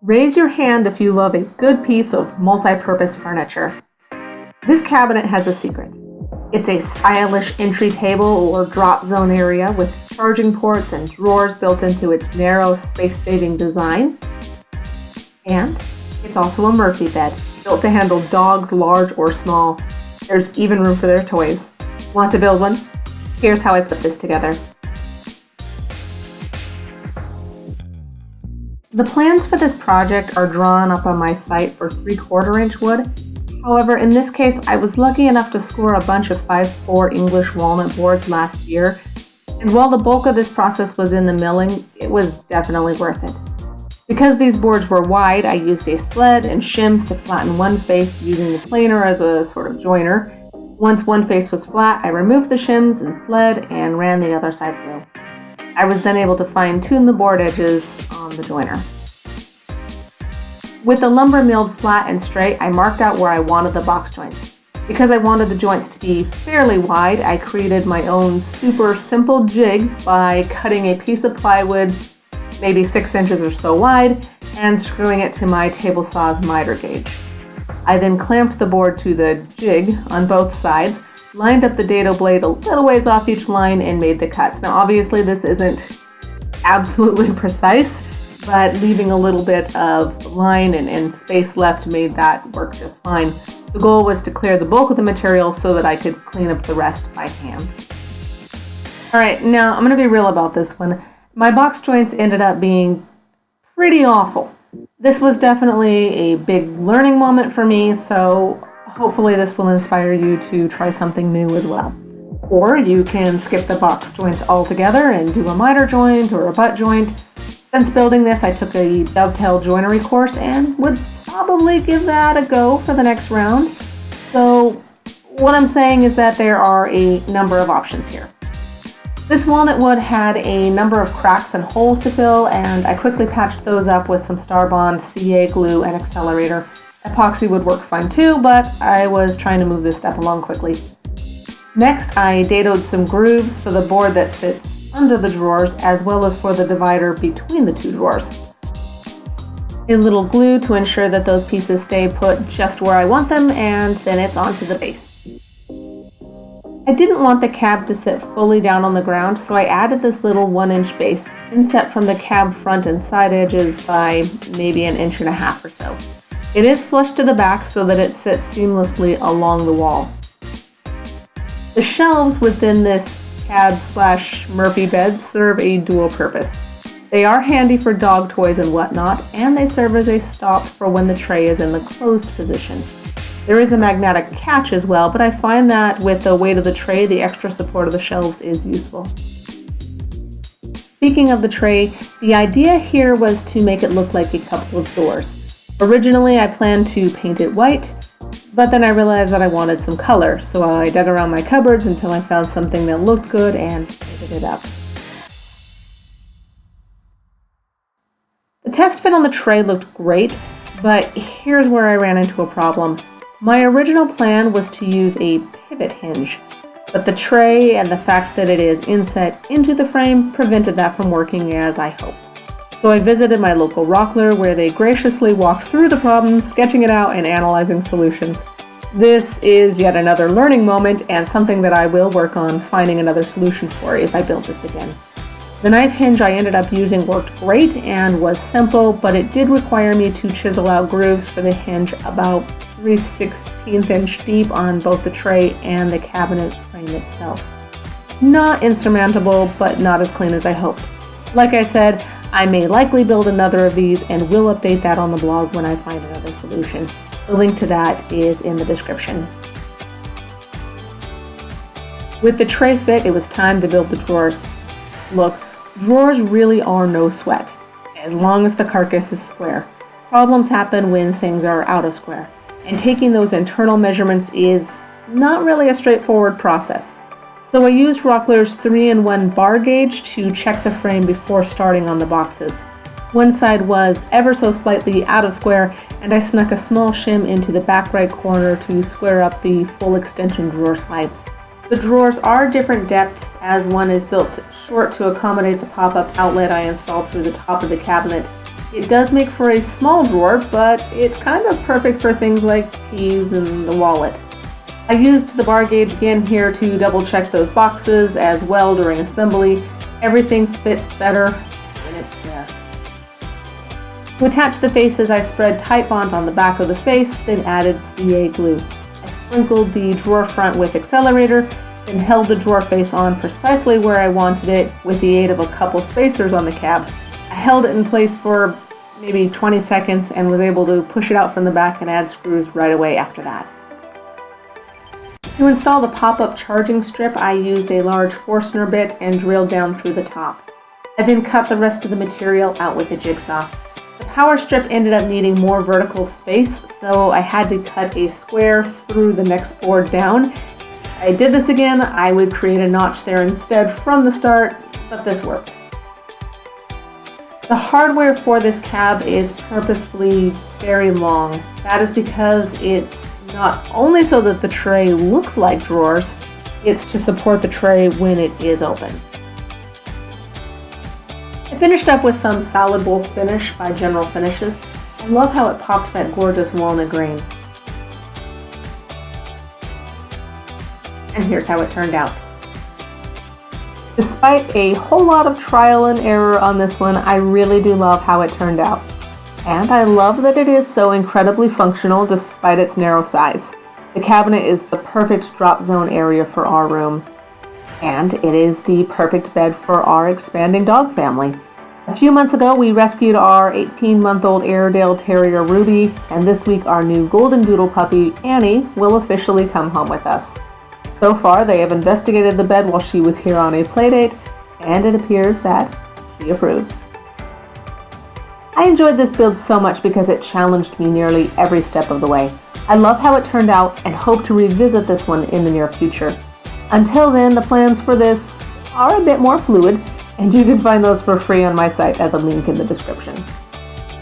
Raise your hand if you love a good piece of multi-purpose furniture. This cabinet has a secret. It's a stylish entry table or drop zone area with charging ports and drawers built into its narrow, space-saving design. And it's also a Murphy bed, built to handle dogs large or small. There's even room for their toys. Want to build one? Here's how I put this together. The plans for this project are drawn up on my site for 3/4 inch wood. However, in this case, I was lucky enough to score a bunch of 5/4 English walnut boards last year, and while the bulk of this process was in the milling, it was definitely worth it. Because these boards were wide, I used a sled and shims to flatten one face using the planer as a sort of joiner. Once one face was flat, I removed the shims and sled and ran the other side through. I was then able to fine-tune the board edges on the joiner. With the lumber milled flat and straight, I marked out where I wanted the box joints. Because I wanted the joints to be fairly wide, I created my own super simple jig by cutting a piece of plywood, maybe 6 inches or so wide, and screwing it to my table saw's miter gauge. I then clamped the board to the jig on both sides, lined up the dado blade a little ways off each line, and made the cuts. Now obviously this isn't absolutely precise, but leaving a little bit of line and space left made that work just fine. The goal was to clear the bulk of the material so that I could clean up the rest by hand. Alright, now I'm going to be real about this one. My box joints ended up being pretty awful. This was definitely a big learning moment for me, so hopefully this will inspire you to try something new as well. Or you can skip the box joints altogether and do a miter joint or a butt joint. Since building this, I took a dovetail joinery course and would probably give that a go for the next round. So what I'm saying is that there are a number of options here. This walnut wood had a number of cracks and holes to fill, and I quickly patched those up with some Starbond CA glue and accelerator. Epoxy would work fine too, but I was trying to move this step along quickly. Next, I dadoed some grooves for the board that fits under the drawers, as well as for the divider between the two drawers. A little glue to ensure that those pieces stay put just where I want them, and then it's onto the base. I didn't want the cab to sit fully down on the ground, so I added this little 1-inch base, inset from the cab front and side edges by maybe 1.5 inches or so. It is flush to the back so that it sits seamlessly along the wall. The shelves within this cab/Murphy bed serve a dual purpose. They are handy for dog toys and whatnot, and they serve as a stop for when the tray is in the closed position. There is a magnetic catch as well, but I find that with the weight of the tray, the extra support of the shelves is useful. Speaking of the tray, the idea here was to make it look like a couple of doors. Originally, I planned to paint it white, but then I realized that I wanted some color, so I dug around my cupboards until I found something that looked good and painted it up. The test fit on the tray looked great, but here's where I ran into a problem. My original plan was to use a pivot hinge, but the tray and the fact that it is inset into the frame prevented that from working as I hoped. So I visited my local rockler where they graciously walked through the problem, sketching it out and analyzing solutions. This is yet another learning moment and something that I will work on finding another solution for if I build this again. The knife hinge I ended up using worked great and was simple, but it did require me to chisel out grooves for the hinge about 3/16 inch deep on both the tray and the cabinet frame itself. Not insurmountable, but not as clean as I hoped. Like I said, I may likely build another of these and will update that on the blog when I find another solution. The link to that is in the description. With the tray fit, it was time to build the drawers. Look, drawers really are no sweat, as long as the carcass is square. Problems happen when things are out of square, and taking those internal measurements is not really a straightforward process. So I used Rockler's 3-in-1 bar gauge to check the frame before starting on the boxes. One side was ever so slightly out of square, and I snuck a small shim into the back right corner to square up the full extension drawer slides. The drawers are different depths, as one is built short to accommodate the pop-up outlet I installed through the top of the cabinet, It does make for a small drawer, but it's kind of perfect for things like keys and the wallet. I used the bar gauge again here to double check those boxes as well during assembly. Everything fits better when it's there. To attach the faces, I spread Titebond on the back of the face, then added CA glue. I sprinkled the drawer front with accelerator, then held the drawer face on precisely where I wanted it with the aid of a couple spacers on the cab. I held it in place for maybe 20 seconds and was able to push it out from the back and add screws right away after that. To install the pop-up charging strip, I used a large Forstner bit and drilled down through the top. I then cut the rest of the material out with a jigsaw. The power strip ended up needing more vertical space, so I had to cut a square through the next board down. If I did this again, I would create a notch there instead from the start, but this worked. The hardware for this cab is purposefully very long. That is because it's not only so that the tray looks like drawers, it's to support the tray when it is open. I finished up with some salad bowl finish by General Finishes. I love how it popped that gorgeous walnut grain. And here's how it turned out. Despite a whole lot of trial and error on this one, I really do love how it turned out. And I love that it is so incredibly functional despite its narrow size. The cabinet is the perfect drop zone area for our room. And it is the perfect bed for our expanding dog family. A few months ago, we rescued our 18-month-old Airedale Terrier Ruby, and this week our new Golden Doodle puppy, Annie, will officially come home with us. So far, they have investigated the bed while she was here on a playdate, and it appears that she approves. I enjoyed this build so much because it challenged me nearly every step of the way. I love how it turned out and hope to revisit this one in the near future. Until then, the plans for this are a bit more fluid, and you can find those for free on my site at the link in the description.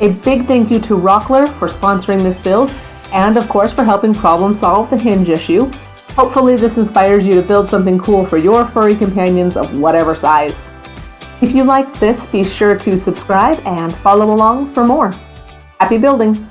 A big thank you to Rockler for sponsoring this build, and of course for helping problem solve the Hinge issue. Hopefully this inspires you to build something cool for your furry companions of whatever size. If you liked this, be sure to subscribe and follow along for more. Happy building!